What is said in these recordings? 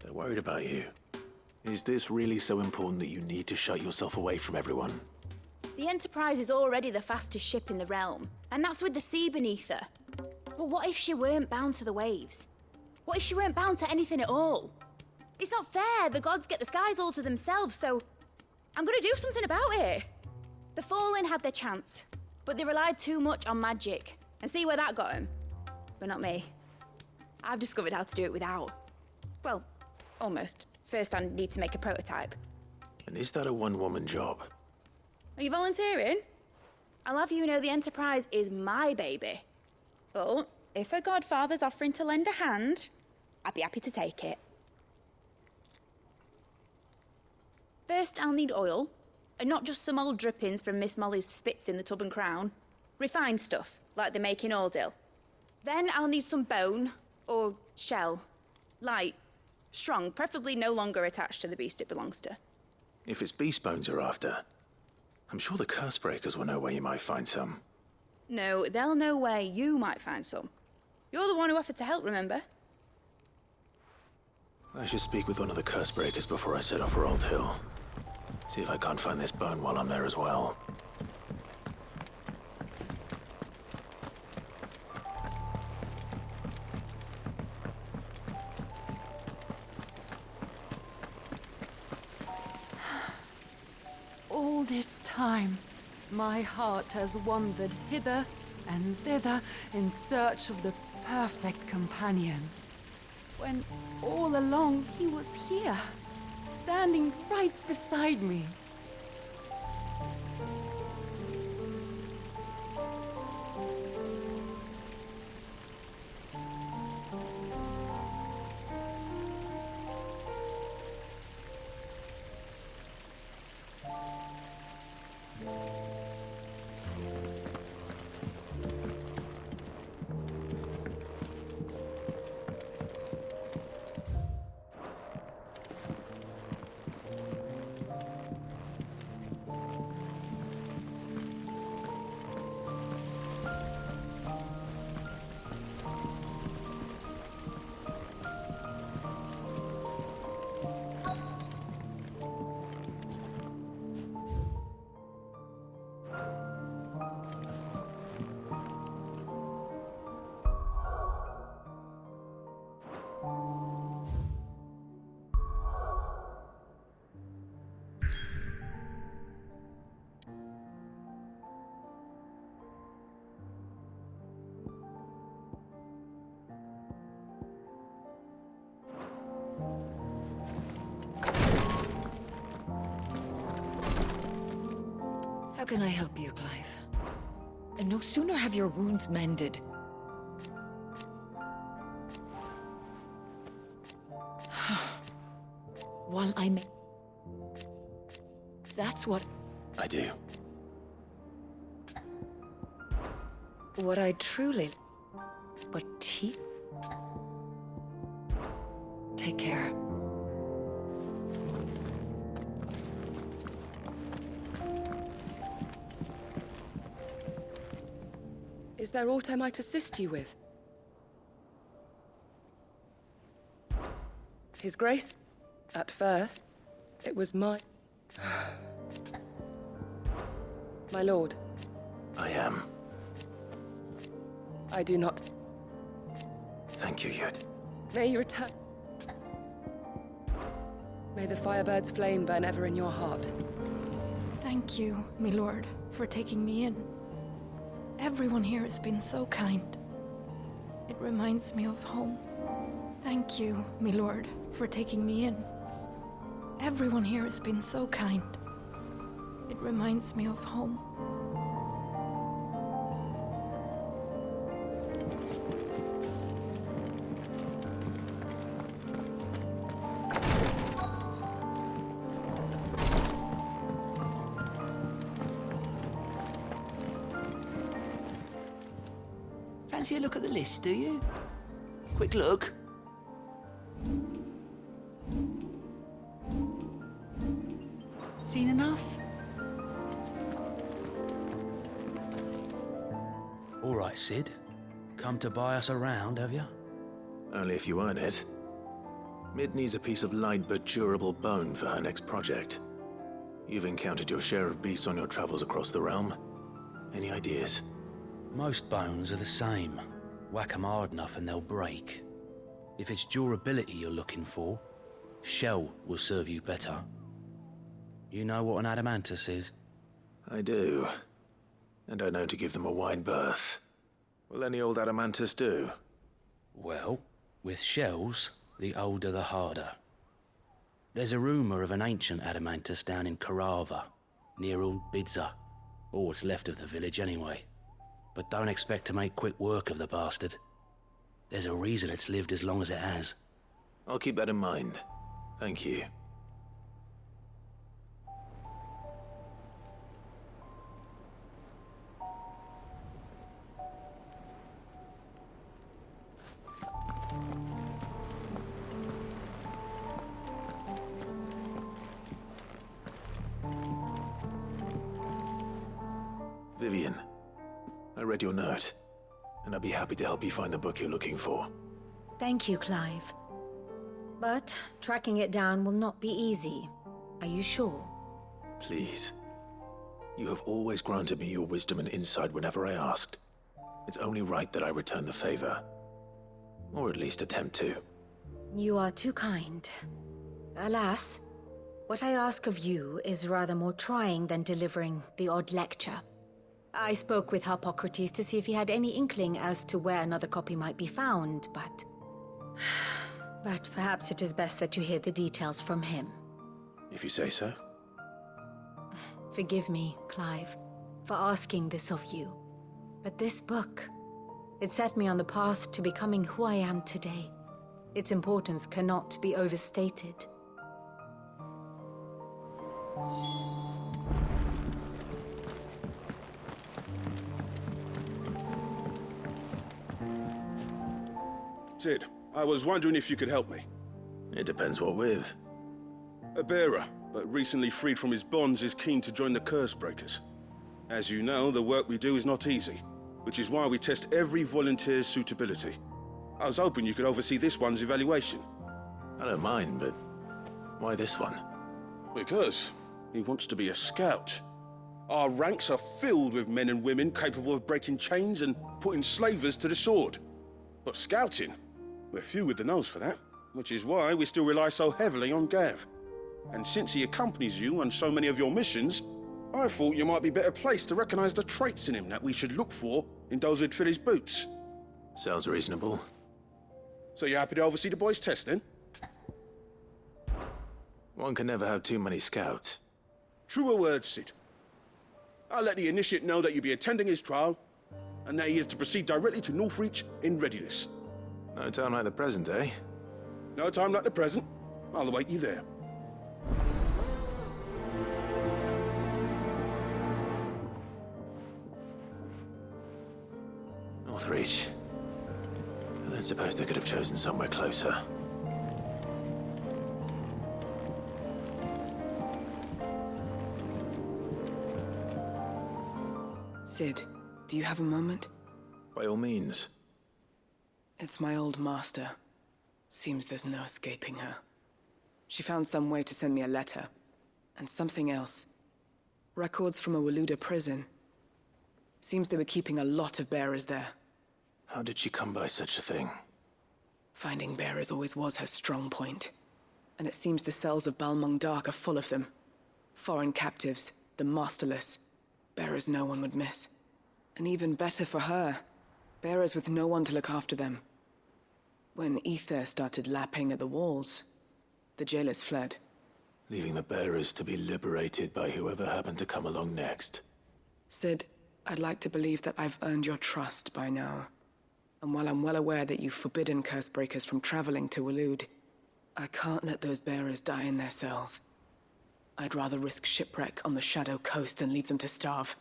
They're worried about you. Is this really so important that you need to shut yourself away from everyone? The Enterprise is already the fastest ship in the realm, and that's with the sea beneath her. But what if she weren't bound to the waves? What if she weren't bound to anything at all? It's not fair. The gods get the skies all to themselves, so I'm gonna do something about it. The Fallen had their chance, but they relied too much on magic. And see where that got them? But not me. I've discovered how to do it without. Well, almost. First I need to make a prototype. And is that a one-woman job? Are you volunteering? I'll have you know the Enterprise is my baby. But if a godfather's offering to lend a hand, I'd be happy to take it. First, I'll need oil, and not just some old drippings from Miss Molly's spits in the Tub and Crown. Refined stuff, like they make in Ordil. Then I'll need some bone, or shell. Light, strong, preferably no longer attached to the beast it belongs to. If it's beast bones you're after, I'm sure the curse breakers will know where you might find some. No, they'll know where you might find some. You're the one who offered to help, remember? I should speak with one of the curse breakers before I set off for Old Hill. See if I can't find this bone while I'm there as well. All this time, my heart has wandered hither and thither in search of the perfect companion. When all along he was here, standing right beside me. How can I help you, Clive? And no sooner have your wounds mended. While I make... That's what... I do. What I truly... But Take care. Is there aught I might assist you with? His Grace, at first, it was my lord. I am. I do not... Thank you, Yud. May you return... May the Firebird's flame burn ever in your heart. Thank you, my lord, for taking me in. Everyone here has been so kind. It reminds me of home. Thank you, my lord, for taking me in. Everyone here has been so kind. It reminds me of home. Fancy a look at the list, do you? Quick look. Seen enough? All right, Sid. Come to buy us around, have you? Only if you earn it. Mid needs a piece of light but durable bone for her next project. You've encountered your share of beasts on your travels across the realm. Any ideas? Most bones are the same. Whack 'em hard enough and they'll break. If it's durability you're looking for, shell will serve you better. You know what an adamantus is? I do. And I know to give them a wide berth. Will any old adamantus do? Well, with shells, the older the harder. There's a rumour of an ancient adamantus down in Karava, near Old Bidza, or what's left of the village anyway. But don't expect to make quick work of the bastard. There's a reason it's lived as long as it has. I'll keep that in mind. Thank you. Vivian, I read your note, and I'd be happy to help you find the book you're looking for. Thank you, Clive. But tracking it down will not be easy. Are you sure? Please. You have always granted me your wisdom and insight whenever I asked. It's only right that I return the favor. Or at least attempt to. You are too kind. Alas, what I ask of you is rather more trying than delivering the odd lecture. I spoke with Harpocrates to see if he had any inkling as to where another copy might be found, but... But perhaps it is best that you hear the details from him. If you say so. Forgive me, Clive, for asking this of you. But this book, it set me on the path to becoming who I am today. Its importance cannot be overstated. Sid, I was wondering if you could help me. It depends what with. A bearer, but recently freed from his bonds, is keen to join the Cursebreakers. As you know, the work we do is not easy, which is why we test every volunteer's suitability. I was hoping you could oversee this one's evaluation. I don't mind, but why this one? Because he wants to be a scout. Our ranks are filled with men and women capable of breaking chains and putting slavers to the sword. But scouting? We're few with the nose for that, which is why we still rely so heavily on Gav. And since he accompanies you on so many of your missions, I thought you might be better placed to recognize the traits in him that we should look for in those who'd fill his boots. Sounds reasonable. So you're happy to oversee the boys' test, then? One can never have too many scouts. Truer words, Sid. I'll let the initiate know that you'll be attending his trial, and that he is to proceed directly to Northreach in readiness. No time like the present, eh? No time like the present. I'll await you there. Northreach. I don't suppose they could have chosen somewhere closer. Sid, do you have a moment? By all means. It's my old master. Seems there's no escaping her. She found some way to send me a letter. And something else. Records from a Waluda prison. Seems they were keeping a lot of bearers there. How did she come by such a thing? Finding bearers always was her strong point. And it seems the cells of Balmung Dark are full of them. Foreign captives, the masterless. Bearers no one would miss. And even better for her, bearers with no one to look after them. When ether started lapping at the walls, the jailers fled. Leaving the bearers to be liberated by whoever happened to come along next. Sid, I'd like to believe that I've earned your trust by now. And while I'm well aware that you've forbidden Cursebreakers from traveling to Waloed, I can't let those bearers die in their cells. I'd rather risk shipwreck on the Shadow Coast than leave them to starve.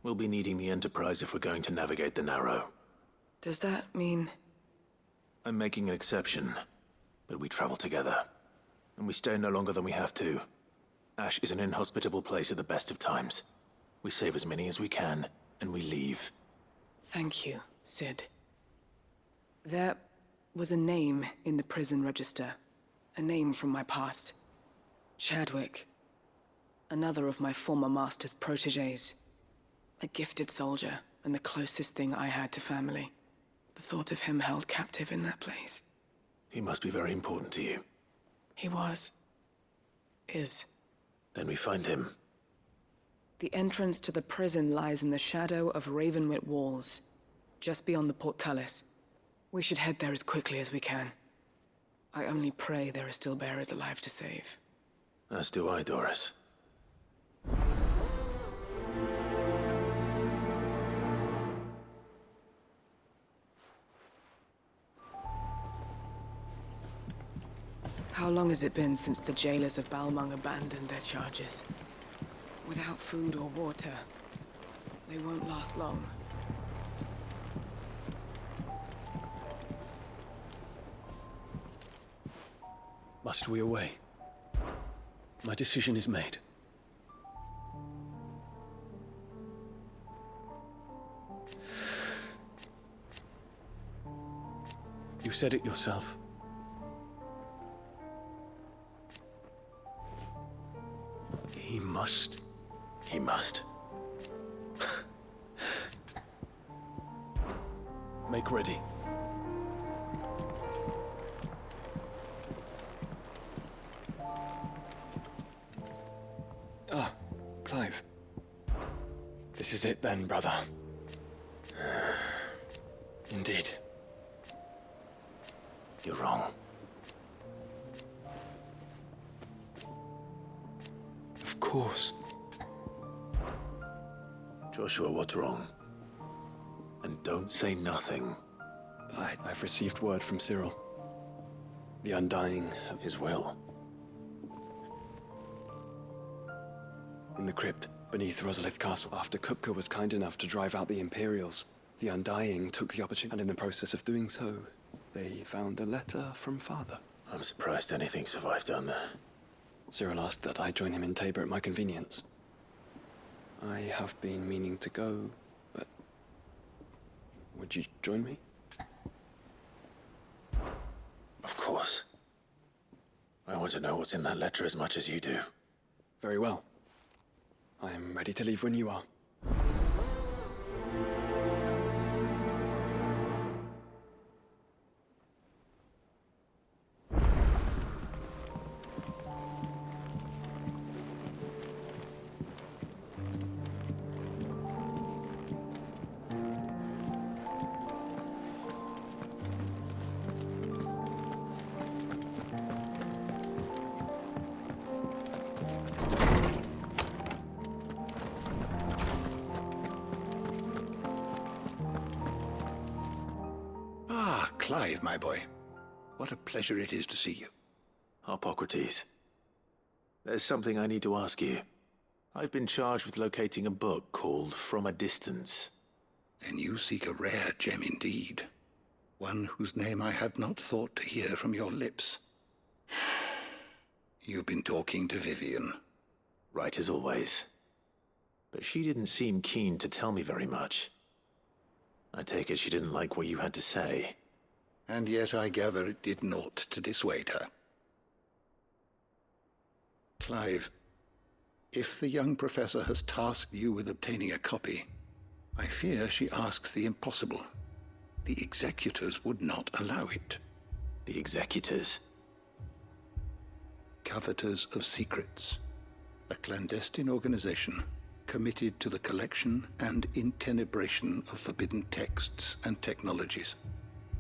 We'll be needing the Enterprise if we're going to navigate the Narrow. Does that mean... I'm making an exception, but we travel together. And we stay no longer than we have to. Ash is an inhospitable place at the best of times. We save as many as we can, and we leave. Thank you, Sid. There was a name in the prison register. A name from my past. Chadwick. Another of my former master's protégés. A gifted soldier, and the closest thing I had to family. The thought of him held captive in that place. He must be very important to you. He was. Is. Then we find him. The entrance to the prison lies in the shadow of Ravenwit walls, just beyond the portcullis. We should head there as quickly as we can. I only pray there are still bearers alive to save. As do I, Doris. How long has it been since the jailers of Balmung abandoned their charges? Without food or water, they won't last long. Must we away? My decision is made. You said it yourself. He must. He must. Make ready. Ah, Clive. This is it then, brother. Indeed. You're wrong. Of course. Joshua, what's wrong? And don't say nothing. I've received word from Cyril. The undying of His will. in the crypt beneath Rosalith Castle. After Kupka was kind enough to drive out the Imperials, the Undying took the opportunity, and in the process of doing so, they found a letter from Father. I'm surprised anything survived down there. Cyril asked that I join him in Tabor at my convenience. I have been meaning to go, but would you join me? Of course. I want to know what's in that letter as much as you do. Very well. I am ready to leave when you are. Clive, my boy. What a pleasure it is to see you. Hippocrates. There's something I need to ask you. I've been charged with locating a book called From a Distance. Then you seek a rare gem indeed. One whose name I had not thought to hear from your lips. You've been talking to Vivian. Right as always. But she didn't seem keen to tell me very much. I take it she didn't like what you had to say. And yet I gather it did naught to dissuade her. Clive, if the young professor has tasked you with obtaining a copy, I fear she asks the impossible. The executors would not allow it. The executors? Coveters of Secrets. A clandestine organization committed to the collection and intenebration of forbidden texts and technologies.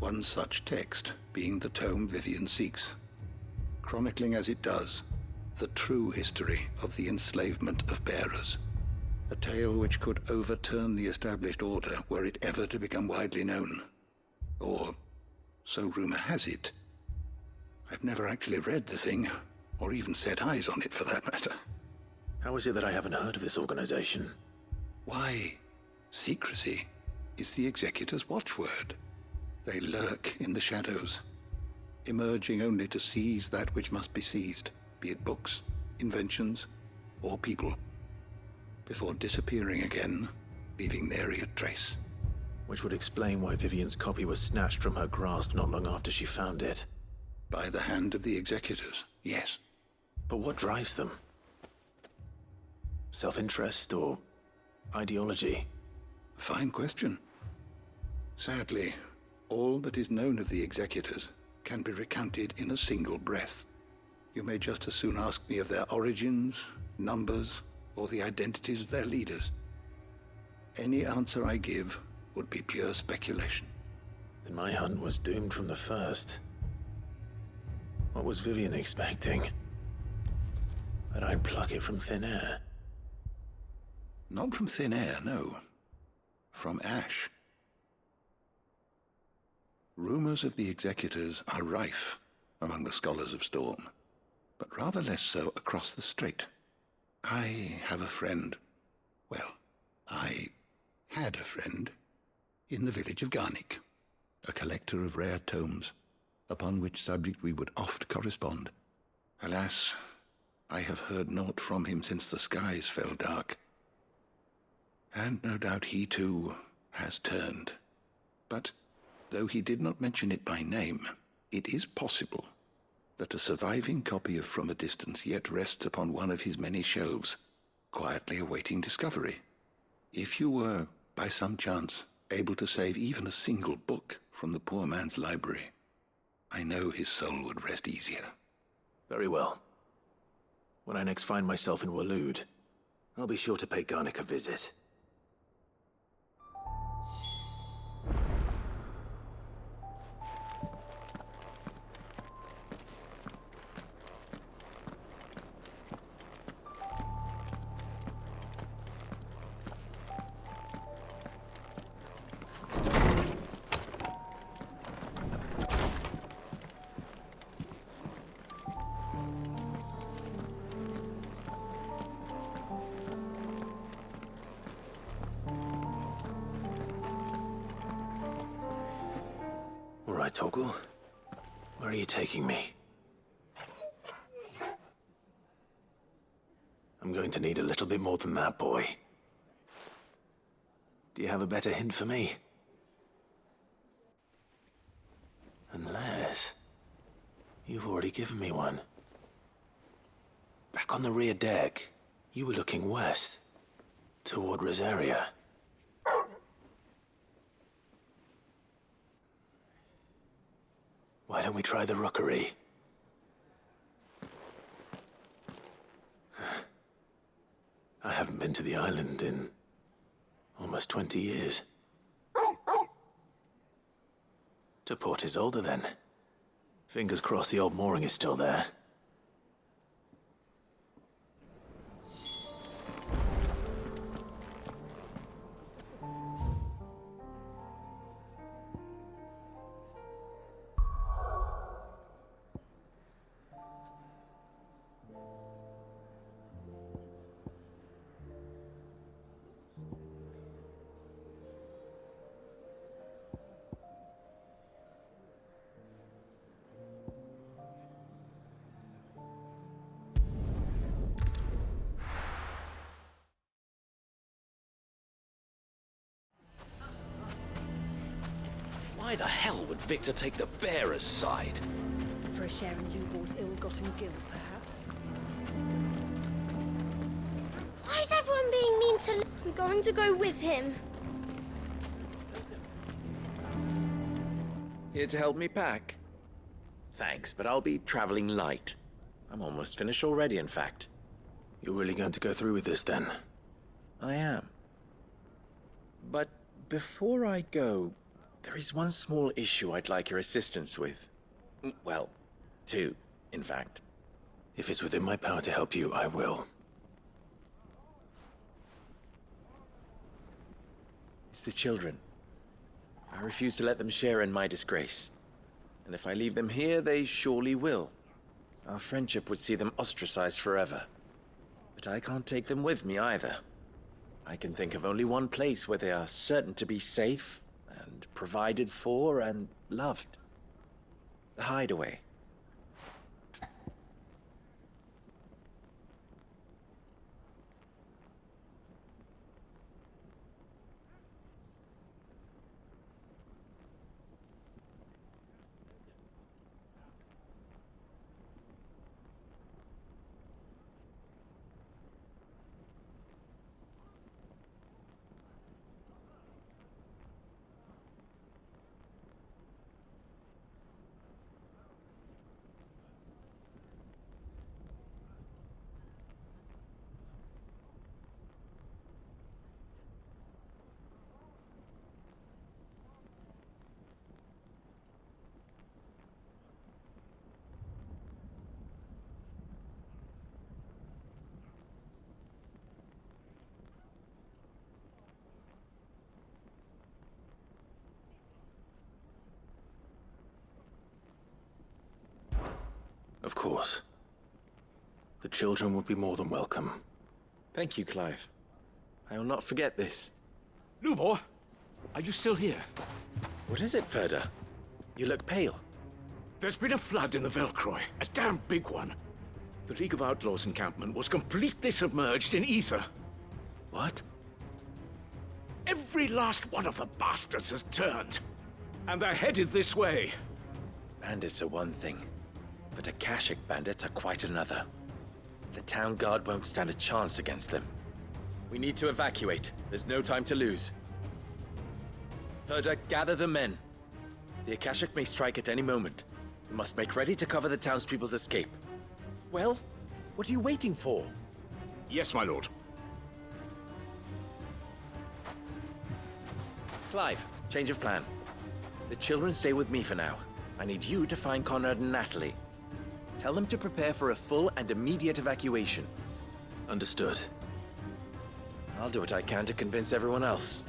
One such text being the tome Vivian seeks, chronicling as it does the true history of the enslavement of bearers, a tale which could overturn the established order were it ever to become widely known. Or, so rumor has it. I've never actually read the thing, or even set eyes on it for that matter. How is it that I haven't heard of this organization? Why, secrecy is the executor's watchword. They lurk in the shadows, emerging only to seize that which must be seized, be it books, inventions, or people, before disappearing again, leaving nary a trace. Which would explain why Vivian's copy was snatched from her grasp not long after she found it. By the hand of the executors, yes. But what drives them? Self-interest or ideology? Fine question. Sadly, all that is known of the executors can be recounted in a single breath. You may just as soon ask me of their origins, numbers, or the identities of their leaders. Any answer I give would be pure speculation. Then my hunt was doomed from the first. What was Vivian expecting? That I'd pluck it from thin air? Not from thin air, no. From ash. Rumors of the executors are rife among the scholars of Storm, but rather less so across the strait. I have a friend. Well, I had a friend in the village of Garnick, a collector of rare tomes, upon which subject we would oft correspond. Alas, I have heard naught from him since the skies fell dark. And no doubt he too has turned. But though he did not mention it by name, it is possible that a surviving copy of From a Distance yet rests upon one of his many shelves, quietly awaiting discovery. If you were, by some chance, able to save even a single book from the poor man's library, I know his soul would rest easier. Very well. When I next find myself in Waloed, I'll be sure to pay Garnick a visit. All right, Torgal. Where are you taking me? I'm going to need a little bit more than that, boy. Do you have a better hint for me? Unless you've already given me one. Back on the rear deck, you were looking west, toward Rosaria. Why don't we try the rookery? I haven't been to the island in almost 20 years. To Port Isolde, then. Fingers crossed the old mooring is still there. Why the hell would Victor take the bearer's side? For a share in Lubor's ill-gotten guilt, perhaps? Why is everyone being mean to... I'm going to go with him. Here to help me pack? Thanks, but I'll be traveling light. I'm almost finished already, in fact. You're really going to go through with this, then? I am. But before I go, there is one small issue I'd like your assistance with. Well, two, in fact. If it's within my power to help you, I will. It's the children. I refuse to let them share in my disgrace. And if I leave them here, they surely will. Our friendship would see them ostracized forever. But I can't take them with me either. I can think of only one place where they are certain to be safe and provided for and loved. The hideaway. Of course. The children would be more than welcome. Thank you, Clive. I will not forget this. Lubor, are you still here? What is it, Ferda? You look pale. There's been a flood in the Velcroy, a damn big one. The League of Outlaws encampment was completely submerged in ether. What? Every last one of the bastards has turned. And they're headed this way. Bandits are one thing, but Akashic bandits are quite another. The town guard won't stand a chance against them. We need to evacuate. There's no time to lose. Ferda, gather the men. The Akashic may strike at any moment. We must make ready to cover the townspeople's escape. Well, what are you waiting for? Yes, my lord. Clive, change of plan. The children stay with me for now. I need you to find Conrad and Natalie. Tell them to prepare for a full and immediate evacuation. Understood. I'll do what I can to convince everyone else.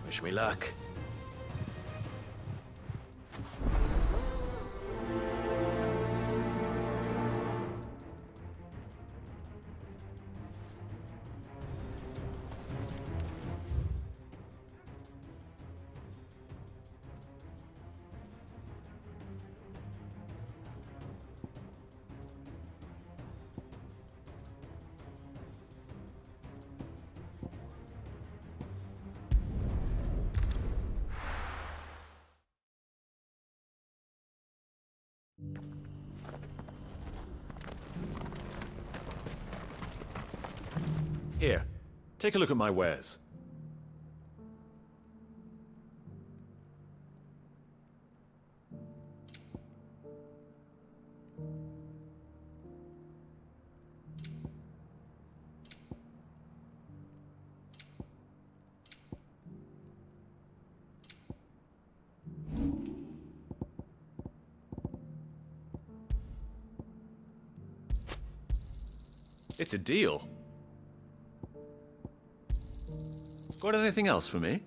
Wish me luck. Here, take a look at my wares. It's a deal. Got anything else for me?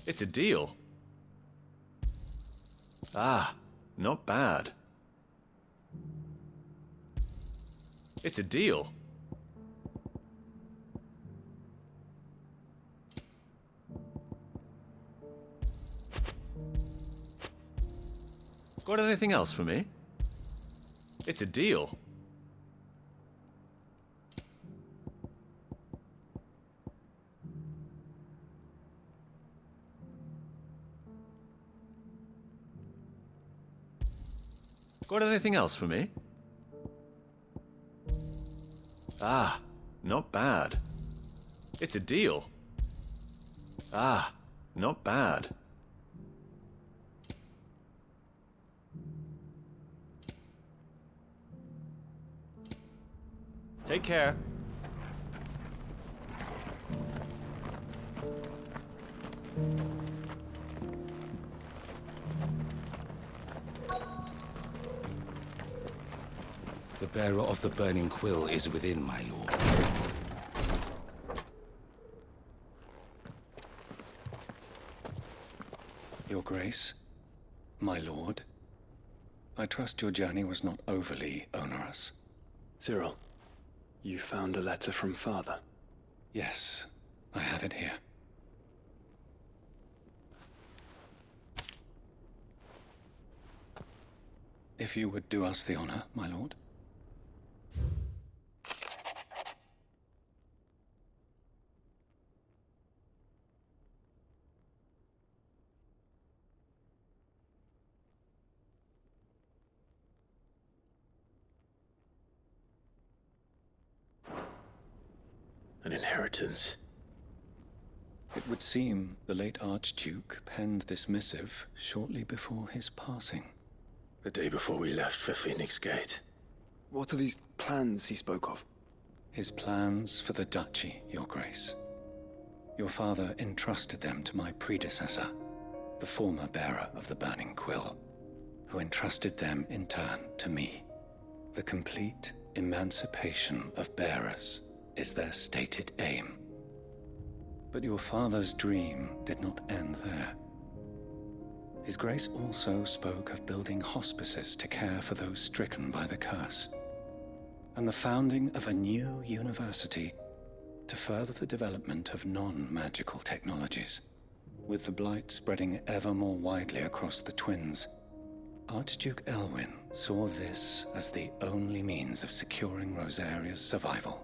It's a deal. Ah, not bad. It's a deal. Got anything else for me? It's a deal. Got anything else for me? Ah, not bad. It's a deal. Ah, not bad. Take care. The bearer of the burning quill is within, my lord. Your Grace, my lord, I trust your journey was not overly onerous. Cyril, you found a letter from Father? Yes, I have it here. If you would do us the honor, my lord. An inheritance. It would seem the late Archduke penned this missive shortly before his passing. The day before we left for Phoenix Gate. What are these plans he spoke of? His plans for the duchy, Your Grace. Your father entrusted them to my predecessor, the former bearer of the Burning Quill, who entrusted them in turn to me. The complete emancipation of bearers is their stated aim. But your father's dream did not end there. His Grace also spoke of building hospices to care for those stricken by the curse, and the founding of a new university to further the development of non-magical technologies. With the blight spreading ever more widely across the twins, Archduke Elwyn saw this as the only means of securing Rosaria's survival.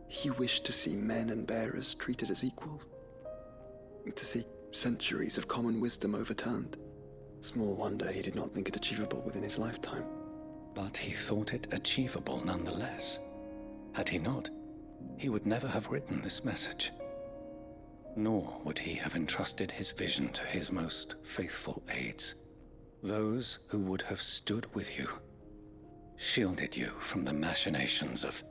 He wished to see men and bearers treated as equals. To see centuries of common wisdom overturned. Small wonder he did not think it achievable within his lifetime. But he thought it achievable nonetheless. Had he not, he would never have written this message. Nor would he have entrusted his vision to his most faithful aides, those who would have stood with you, shielded you from the machinations of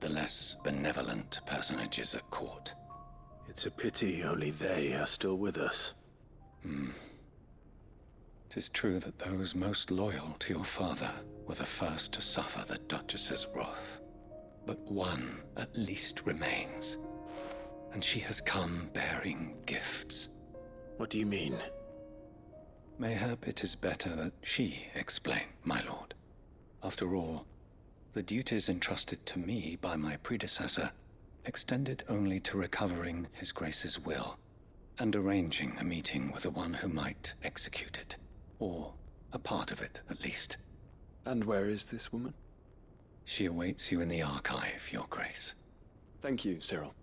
the less benevolent personages at court. It's a pity only they are still with us. 'Tis true that those most loyal to your father were the first to suffer the Duchess's wrath. But one at least remains, and she has come bearing gifts. What do you mean? Mayhap it is better that she explain, my lord. After all, the duties entrusted to me by my predecessor extended only to recovering His Grace's will and arranging a meeting with the one who might execute it, or a part of it at least. And where is this woman? She awaits you in the archive, Your Grace. Thank you, Cyril.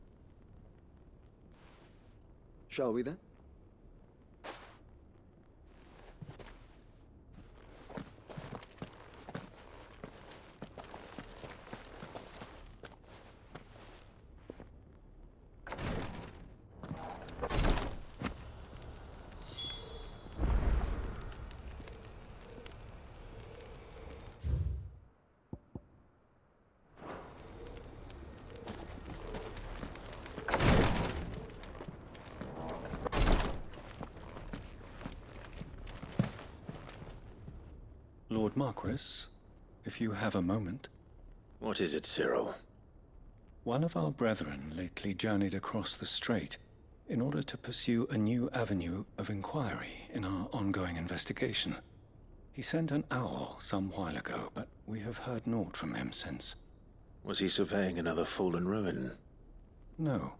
Shall we then? Lord Marquis, if you have a moment. What is it, Cyril? One of our brethren lately journeyed across the strait in order to pursue a new avenue of inquiry in our ongoing investigation. He sent an owl some while ago, but we have heard naught from him since. Was he surveying another fallen ruin? No.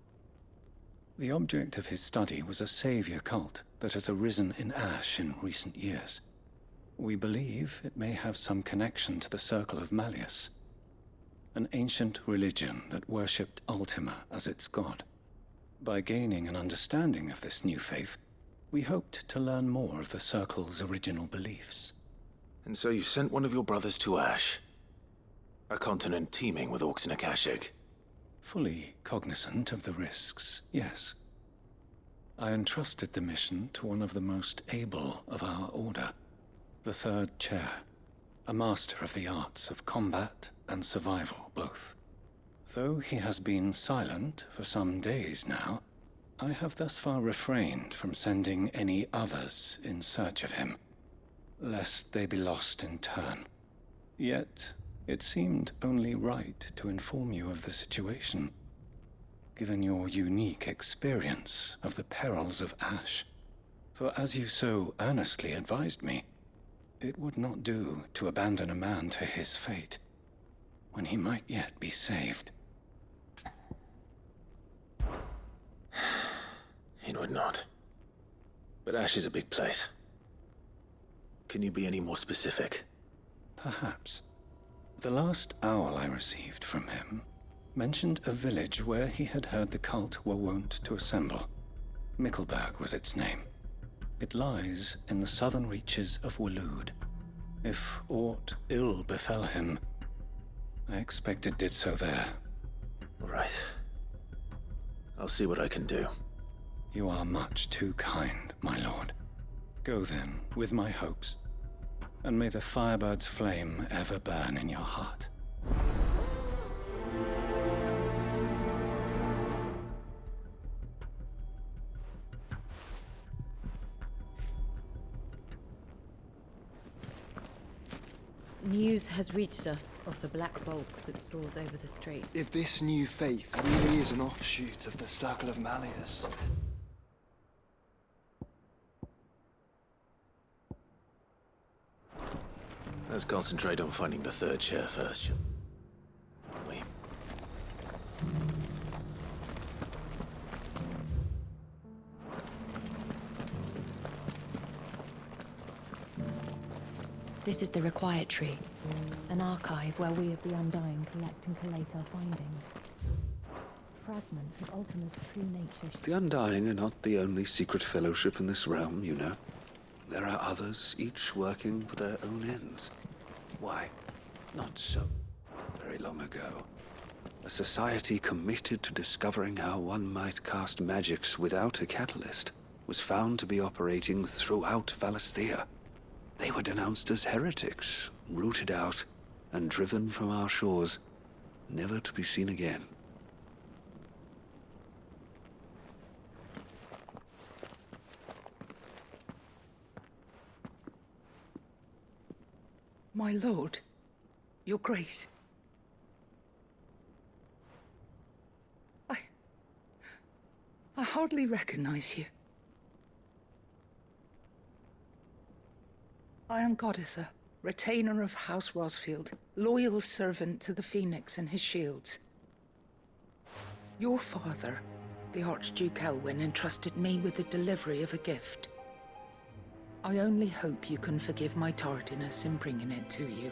The object of his study was a savior cult that has arisen in Ash in recent years. We believe it may have some connection to the Circle of Malleus, an ancient religion that worshipped Ultima as its god. By gaining an understanding of this new faith, we hoped to learn more of the Circle's original beliefs. And so you sent one of your brothers to Ash? A continent teeming with orcs and Akashic? Fully cognizant of the risks, yes. I entrusted the mission to one of the most able of our order, the Third Chair, a master of the arts of combat and survival both. Though he has been silent for some days now, I have thus far refrained from sending any others in search of him, lest they be lost in turn. Yet, it seemed only right to inform you of the situation, given your unique experience of the perils of Ash. For as you so earnestly advised me, it would not do to abandon a man to his fate, when he might yet be saved. It would not. But Ash is a big place. Can you be any more specific? Perhaps. The last owl I received from him mentioned a village where he had heard the cult were wont to assemble. Mickleburg was its name. It lies in the southern reaches of Waloed. If aught ill befell him, I expect it did so there. Right. I'll see what I can do. You are much too kind, my lord. Go then, with my hopes, and may the firebird's flame ever burn in your heart. News has reached us of the black bulk that soars over the strait. If this new faith really is an offshoot of the Circle of Malleus... Let's concentrate on finding the third chair first. We. This is the Required Tree, an archive where we of the Undying collect and collate our findings. Fragments of Ultima's true nature. The Undying are not the only secret fellowship in this realm, you know. There are others, each working for their own ends. Why, not so very long ago, a society committed to discovering how one might cast magics without a catalyst was found to be operating throughout Valisthea. They were denounced as heretics, rooted out, and driven from our shores, never to be seen again. My lord, your grace. I hardly recognize you. I am Goditha, retainer of House Rosfield, loyal servant to the Phoenix and his shields. Your father, the Archduke Elwyn, entrusted me with the delivery of a gift. I only hope you can forgive my tardiness in bringing it to you.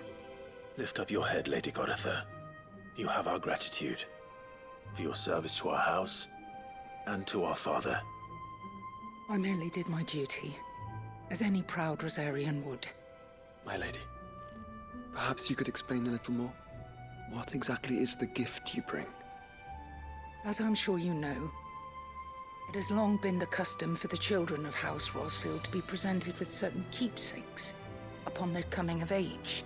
Lift up your head, Lady Goditha. You have our gratitude for your service to our house and to our father. I merely did my duty, as any proud Rosarian would. My lady, perhaps you could explain a little more? What exactly is the gift you bring? As I'm sure you know, it has long been the custom for the children of House Rosfield to be presented with certain keepsakes upon their coming of age.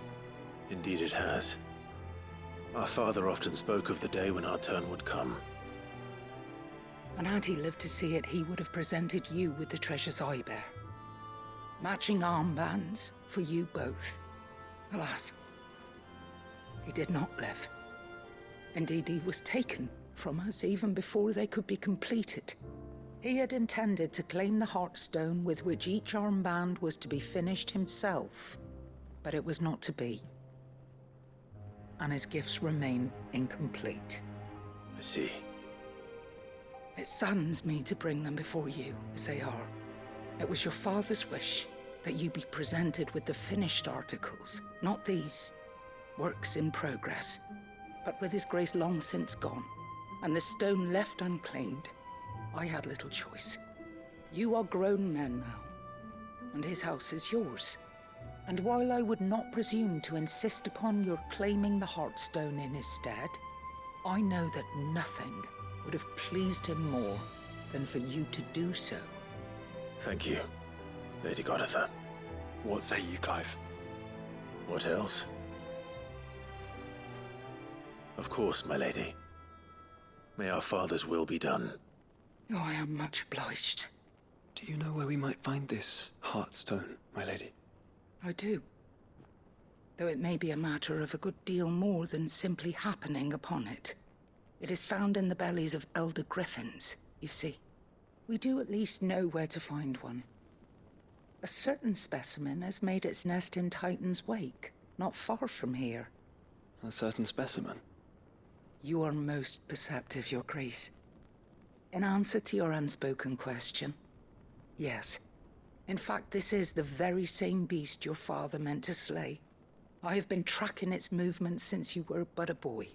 Indeed it has. Our father often spoke of the day when our turn would come. And had he lived to see it, he would have presented you with the treasures I bear. Matching armbands for you both. Alas, he did not live. Indeed, he was taken from us even before they could be completed. He had intended to claim the Heartstone with which each armband was to be finished himself, but it was not to be. And his gifts remain incomplete. I see. It saddens me to bring them before you, as they are. It was your father's wish that you be presented with the finished articles, not these works in progress. But with his grace long since gone, and the stone left unclaimed, I had little choice. You are grown men now, and his house is yours. And while I would not presume to insist upon your claiming the Heartstone in his stead, I know that nothing would have pleased him more than for you to do so. Thank you, Lady Goditha. What say you, Clive? What else? Of course, my lady. May our father's will be done. Oh, I am much obliged. Do you know where we might find this Heartstone, my lady? I do. Though it may be a matter of a good deal more than simply happening upon it. It is found in the bellies of elder griffins, you see. We do at least know where to find one. A certain specimen has made its nest in Titan's Wake, not far from here. A certain specimen? You are most perceptive, Your Grace. In answer to your unspoken question, yes. In fact, this is the very same beast your father meant to slay. I have been tracking its movements since you were but a boy.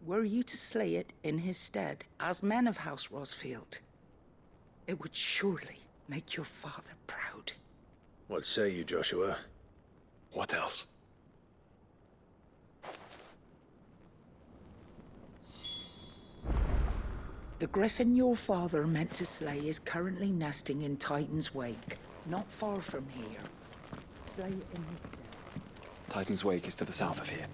Were you to slay it in his stead, as men of House Rosfield, it would surely make your father proud. What say you, Joshua? What else? The griffin your father meant to slay is currently nesting in Titan's Wake, not far from here. Slay it in his stead. Titan's Wake is to the south of here.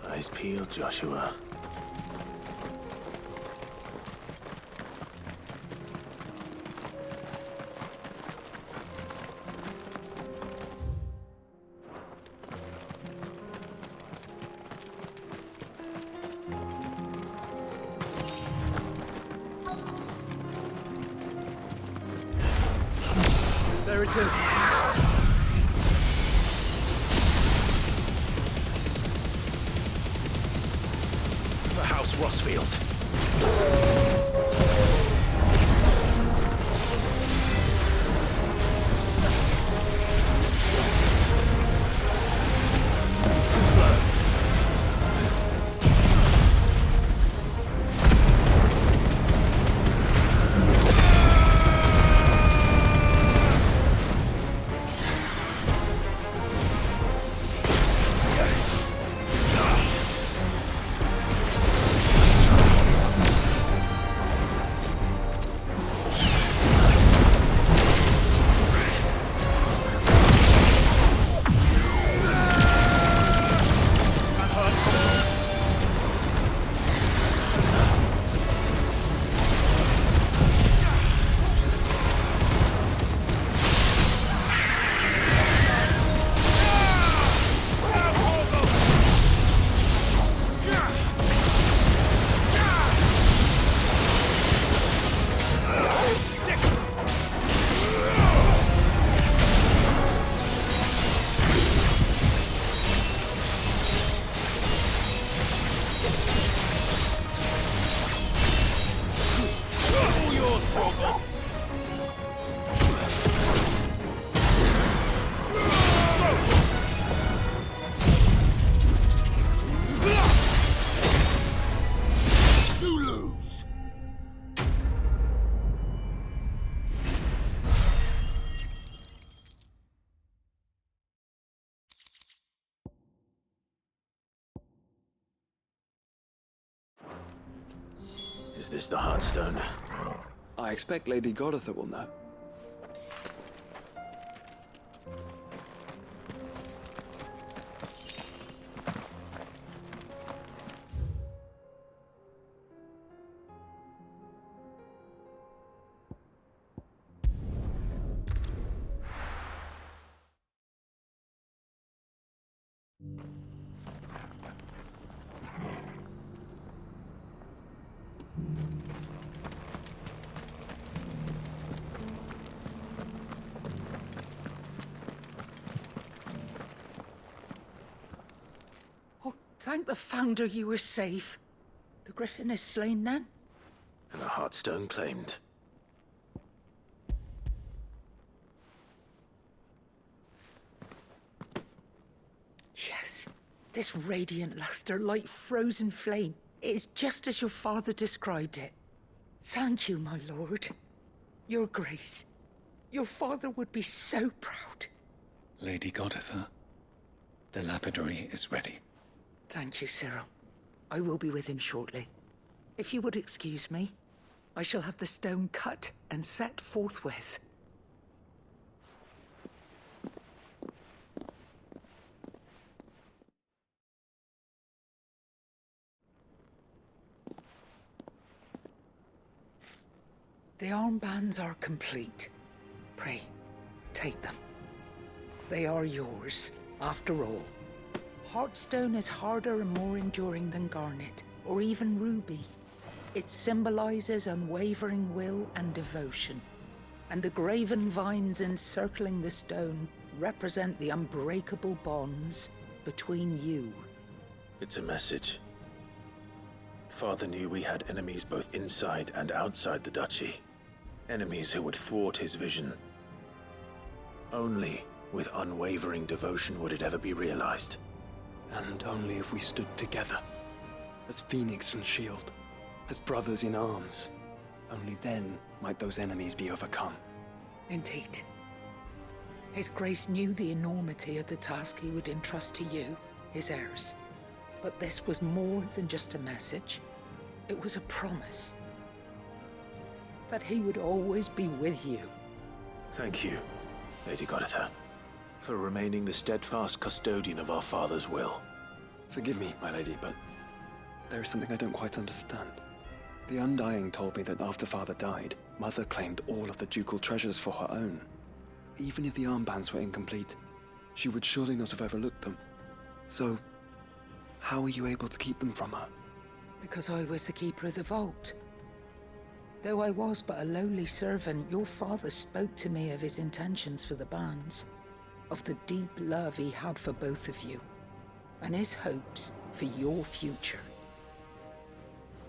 Eyes peeled, Joshua. There it is. For House Rosfield. Is this the Heartstone? I expect Lady Goditha will know. Thank the Founder you were safe. The griffin is slain then? And the Heartstone claimed. Yes. This radiant luster, like frozen flame. It is just as your father described it. Thank you, my lord. Your grace. Your father would be so proud. Lady Goditha, the lapidary is ready. Thank you, Cyril. I will be with him shortly. If you would excuse me, I shall have the stone cut and set forthwith. The armbands are complete. Pray, take them. They are yours, after all. Heartstone is harder and more enduring than garnet, or even ruby. It symbolizes unwavering will and devotion, and the graven vines encircling the stone represent the unbreakable bonds between you. It's a message. Father knew we had enemies both inside and outside the duchy. Enemies who would thwart his vision. Only with unwavering devotion would it ever be realized. And only if we stood together, as Phoenix and Shield, as brothers in arms, only then might those enemies be overcome. Indeed. His Grace knew the enormity of the task he would entrust to you, his heirs. But this was more than just a message. It was a promise. That he would always be with you. Thank you, Lady Goditha, for remaining the steadfast custodian of our father's will. Forgive me, my lady, but there is something I don't quite understand. The Undying told me that after Father died, Mother claimed all of the ducal treasures for her own. Even if the armbands were incomplete, she would surely not have overlooked them. So, how were you able to keep them from her? Because I was the keeper of the vault. Though I was but a lowly servant, your father spoke to me of his intentions for the bands, of the deep love he had for both of you, and his hopes for your future.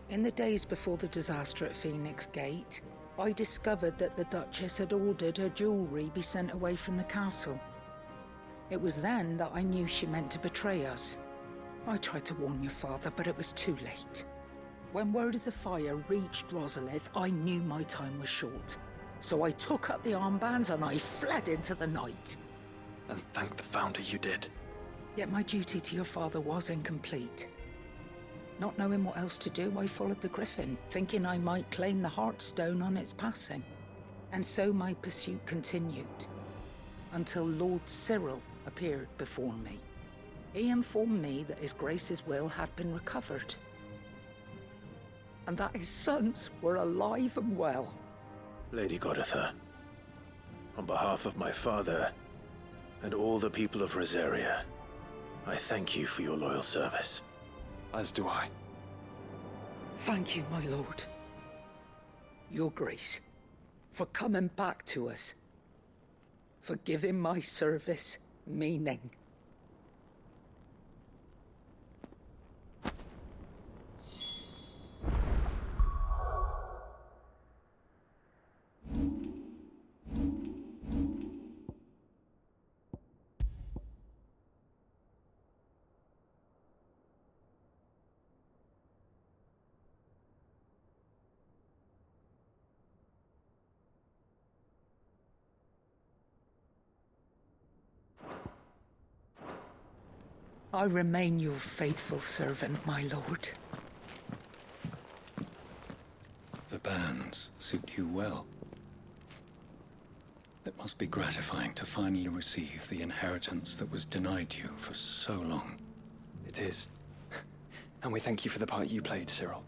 In the days before the disaster at Phoenix Gate, I discovered that the Duchess had ordered her jewelry be sent away from the castle. It was then that I knew she meant to betray us. I tried to warn your father, but it was too late. When word of the fire reached Rosalith, I knew my time was short. So I took up the armbands and I fled into the night. And thank the Founder you did. Yet my duty to your father was incomplete. Not knowing what else to do, I followed the Griffin, thinking I might claim the Heartstone on its passing. And so my pursuit continued, until Lord Cyril appeared before me. He informed me that His Grace's will had been recovered, and that his sons were alive and well. Lady Goditha, on behalf of my father and all the people of Rosaria, I thank you for your loyal service. As do I. Thank you, my lord. Your Grace, for coming back to us, for giving my service meaning. I remain your faithful servant, my lord. The bands suit you well. It must be gratifying to finally receive the inheritance that was denied you for so long. It is. And we thank you for the part you played, Cyril.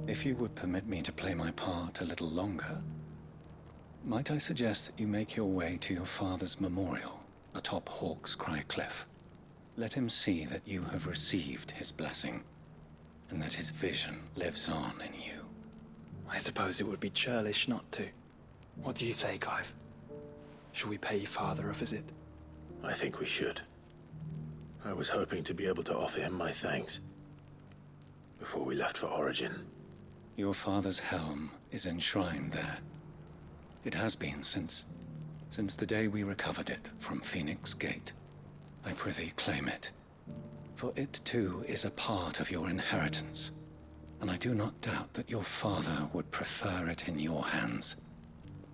If you would permit me to play my part a little longer, might I suggest that you make your way to your father's memorial atop Hawk's Cry Cliff. Let him see that you have received his blessing, and that his vision lives on in you. I suppose it would be churlish not to. What do you say, Clive? Shall we pay Father a visit? I think we should. I was hoping to be able to offer him my thanks before we left for Origin. Your father's helm is enshrined there. It has been since the day we recovered it from Phoenix Gate. I prithee claim it, for it too is a part of your inheritance, and I do not doubt that your father would prefer it in your hands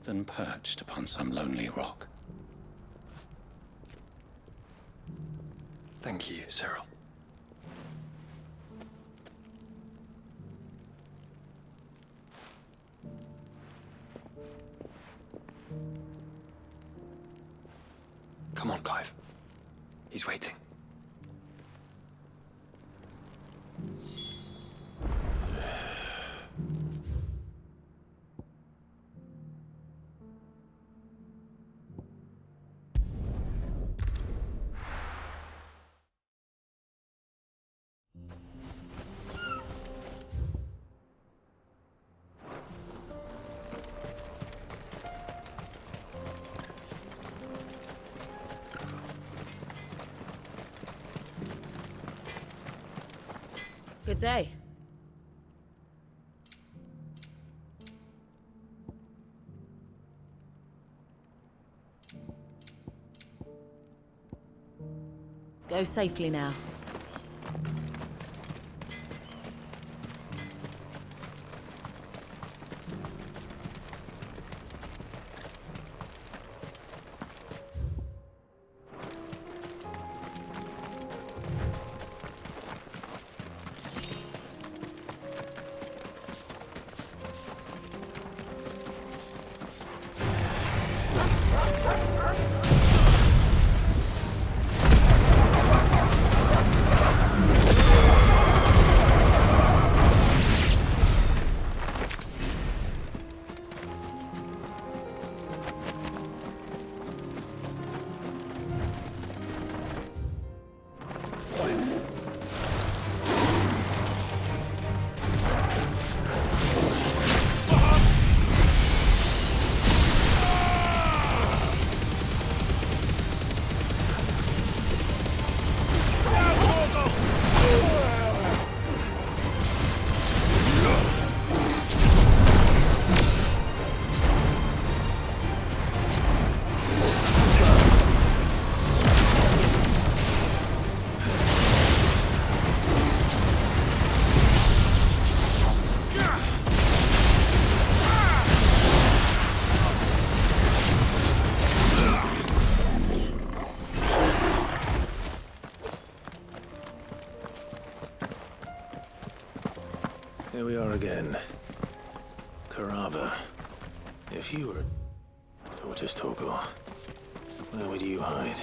than perched upon some lonely rock. Thank you, Cyril. Come on, Clive. He's waiting. Good day. Go safely now. Here we are again. Carava. If you were Tortoise Torgor, where would you hide?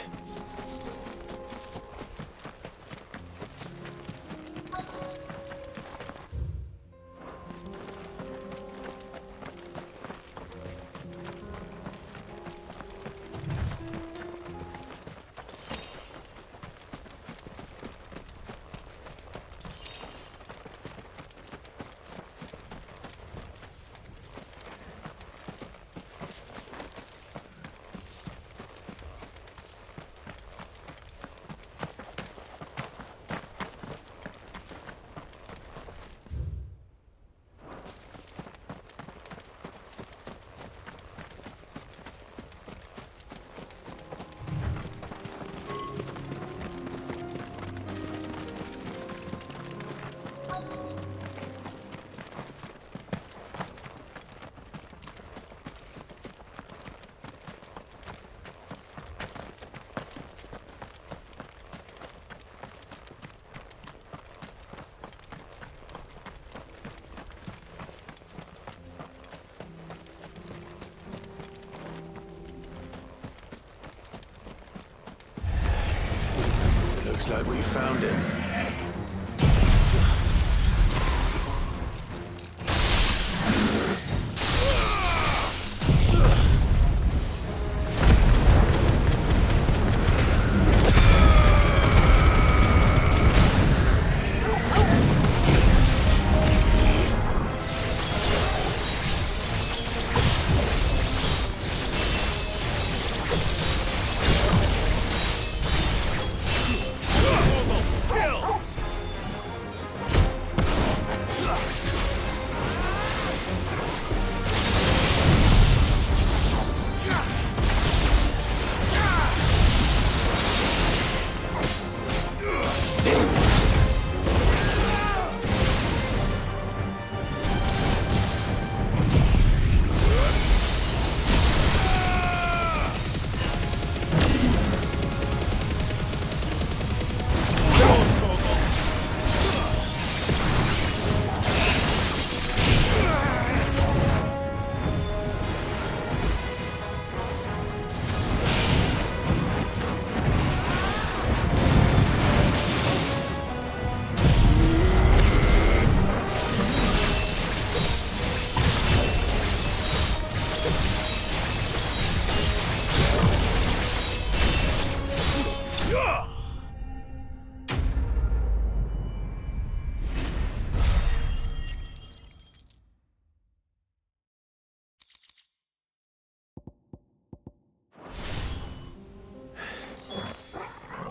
Looks like we found it.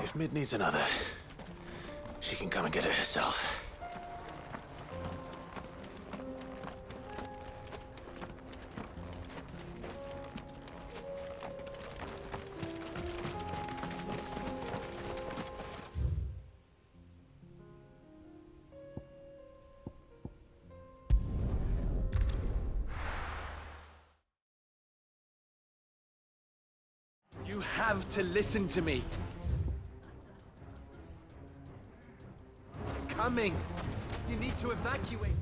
If Mid needs another, she can come and get it herself. have to listen to me. They're coming. You need to evacuate.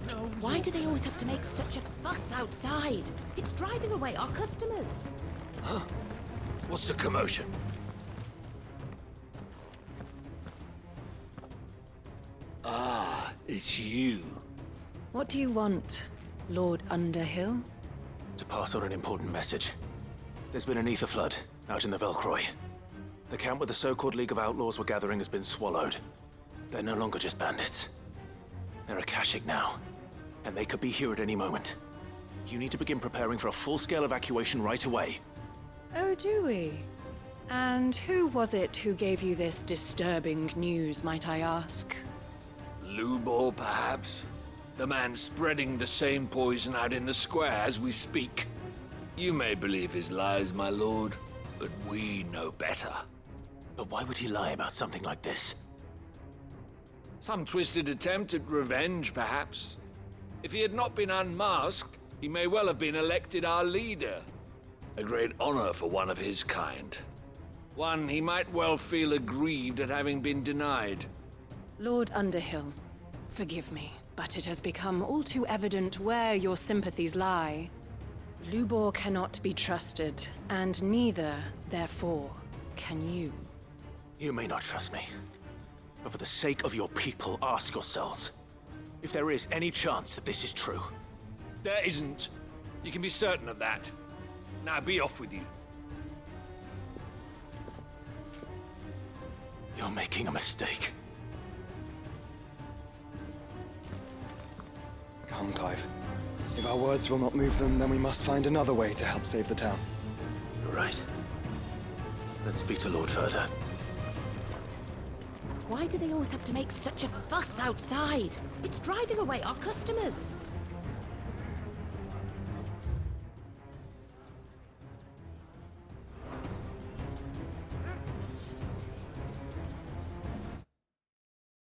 No. Why do they always have to make such a fuss outside? It's driving away our customers. Huh? What's the commotion? Ah, it's you. What do you want, Lord Underhill? To pass on an important message. There's been an ether flood out in the Velcroy. The camp where the so-called League of Outlaws were gathering has been swallowed. They're no longer just bandits. They're Akashic now, and they could be here at any moment. You need to begin preparing for a full-scale evacuation right away. Oh, do we? And who was it who gave you this disturbing news, might I ask? Lubor, perhaps? The man spreading the same poison out in the square as we speak. You may believe his lies, my lord, but we know better. But why would he lie about something like this? Some twisted attempt at revenge, perhaps. If he had not been unmasked, he may well have been elected our leader. A great honor for one of his kind. One he might well feel aggrieved at having been denied. Lord Underhill, forgive me, but it has become all too evident where your sympathies lie. Lubor cannot be trusted, and neither, therefore, can you. You may not trust me, but for the sake of your people, ask yourselves if there is any chance that this is true. There isn't. You can be certain of that. Now be off with you. You're making a mistake. Come, Clive. If our words will not move them, then we must find another way to help save the town. You're right. Let's speak to Lord Verda. Why do they always have to make such a fuss outside? It's driving away our customers.